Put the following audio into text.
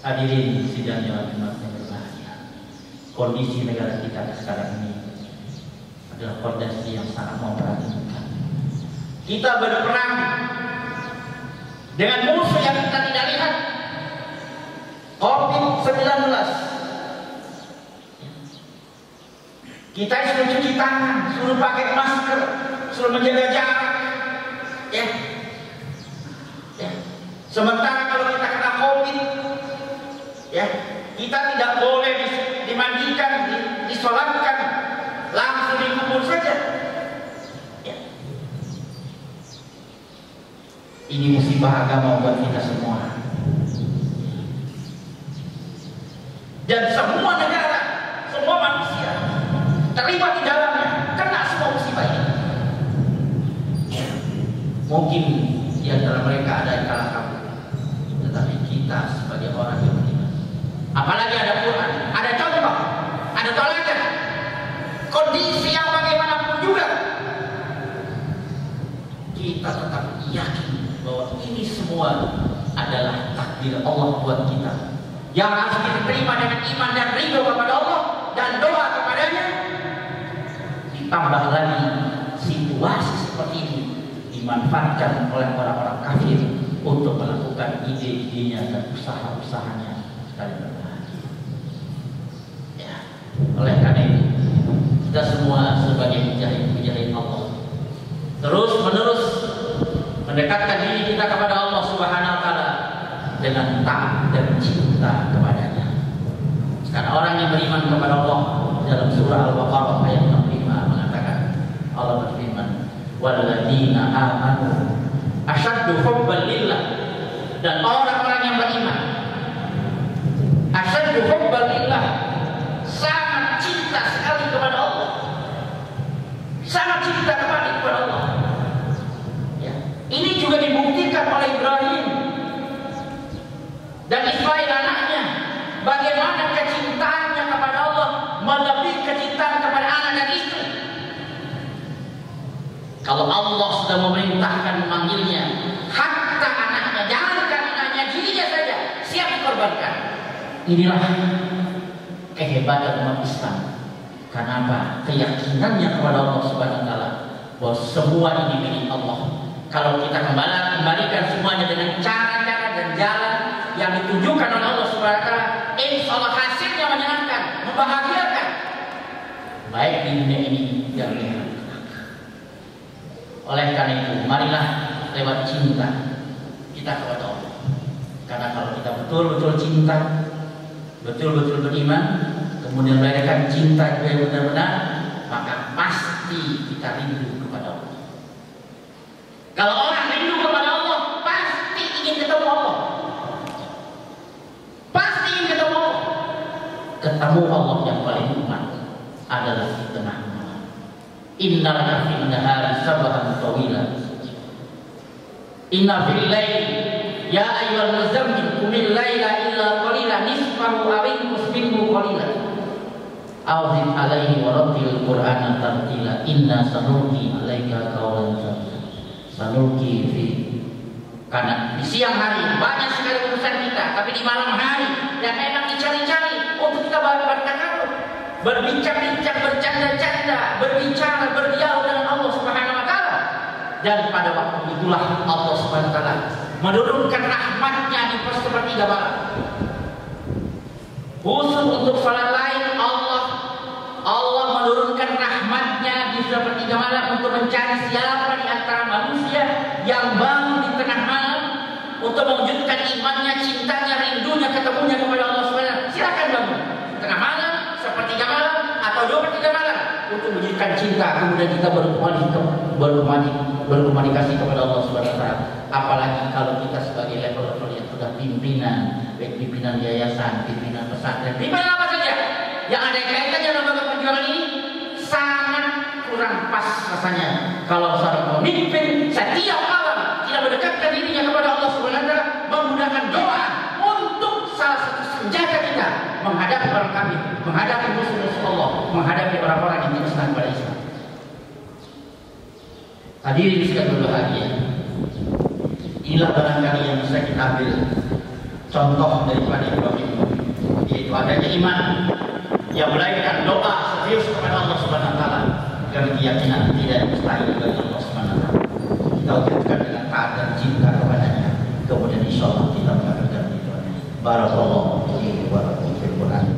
Hadirin sidang Jumat yang berbahagia. Kondisi negara kita sekarang ini adalah kondisi yang sangat memprihatinkan. Kita berperang dengan musuh yang kita tidak lihat, COVID-19. Kita suruh cuci tangan, suruh pakai masker, suruh menjaga jarak, ya. Sementara kalau kita kena COVID, ya, kita tidak boleh dimandikan, disolatkan, langsung dikubur saja. Ya. Ini musibah agama buat kita semua. Dan semua negara, semua manusia terlibat di dalamnya, kena semua musibah ini. Ya. Mungkin di antara mereka ada yang kalah kabur, tetapi kita sebagai orang yang beriman, apalagi ada Quran, ada contoh, ada teladan, kondisi yang bagaimanapun juga, kita tetap yakin bahwa ini semua adalah takdir Allah buat kita, yang harus kita terima dengan iman dan ridho kepada Allah dan doa kepadanya. Ditambah lagi situasi seperti ini dimanfaatkan oleh orang-orang kafir untuk melakukan ide-idenya dan usaha-usahanya sekali berbahagia. Ya. Oleh karena itu, kita semua sebagai mujahid Allah terus menerus mendekatkan diri kita kepada Allah Subhanahu wa taala dengan taat dan cinta kepadanya. Karena orang yang beriman kepada Allah dalam surah Al-Baqarah ayat 65 mengatakan, Allah berfirman, walladzina amanu asyaddu hubban lillah, dan orang-orang yang beriman asyaddu hubban lillah, sangat cinta sekali kepada Allah, sangat cinta kepada Allah. Ya. Ini juga dibuktikan oleh Ibrahim dan Ismail anaknya, bagaimana kecintaannya kepada Allah melebihi kecintaan kepada anak dan istri. Kalau Allah sudah memerintahkan memanggilnya, hatta anaknya, jangankan anaknya, dirinya saja siap dikorbankan. Inilah kehebatan umat Islam. Kenapa? Keyakinannya kepada Allah Subhanahu wa taala bahwa semua ini milik Allah. Kalau kita kembalikan semuanya dengan cara-cara dan jalan yang ditunjukkan oleh Allah Subhanahu wa taala, insya Allah hasilnya menyenangkan, membahagiakan, baik di dunia ini dan di akhirat. Oleh karena itu, marilah lewat cinta kita kepada Allah. Karena kalau kita betul-betul cinta, betul-betul beriman, kemudian merayakan cinta yang benar-benar, maka pasti kita rindu kepada Allah. Kalau orang rindu kepada Allah, pasti ingin ketemu Allah. Pasti ingin ketemu Allah. Ketemu Allah yang paling nikmat adalah di tengah malam. Inna laka fil nahari sabhan tawilan, inna fil laili ya ayyuhal muzammil qumil laila illa qalilan nisfahu aw inqus minhu qalilan aw zid alaihi wa rattil qur'ana tartila inna sanulqi alaika qawlan sanulqi fi. Karena di siang hari banyak sekali urusan kita, tapi di malam hari yang enak dicari-cari untuk kita bertakabur, berbincang-bincang, bercanda-canda, berbicara, berdialog dengan Allah Subhanahu wa taala. Dan pada waktu itulah Allah Subhanahu wa taala menurunkan rahmatnya di sepertiga malam. Khusus untuk salat lain, Allah menurunkan rahmatnya di sepertiga malam untuk mencari siapa di antara manusia yang bangun di tengah malam untuk mewujudkan imannya, cintanya, rindunya, ketemunya kepada Allah Subhanahu wa taala. Silakan bangun tengah malam, sepertiga malam, atau 2/3 malam untuk mewujudkan cinta, kemudian kita berkomunikasi kepada Allah Subhanahu wa taala. Apalagi kalau kita sebagai level-level yang sudah pimpinan, baik pimpinan yayasan, pimpinan pesantren, pimpinan apa saja yang ada kaitannya dengan perjuangan ini, sangat kurang pas rasanya kalau seorang pemimpin setiap malam tidak mendekatkan dirinya kepada Allah Subhanahu wa taala, menggunakan doa untuk salah satu senjata kita menghadapi orang kafir, menghadapi musuh-musuh Allah, menghadapi orang-orang yang tidak senang pada Islam. Hadirin sekalian berbahagia, inilah barangkali yang bisa kita ambil contoh daripada Ibrahim, yaitu adanya iman yang melahirkan doa serius kepada Allah Subhanahu wa taala dan keyakinan tidak mustahil bagi Allah Subhanahu wa taala. Kita wujudkan dengan taat dan cinta kepadanya. Kemudian insyaallah kita mendapatkan itu. Barakallahu fiikum wa lakum fil Qur'an.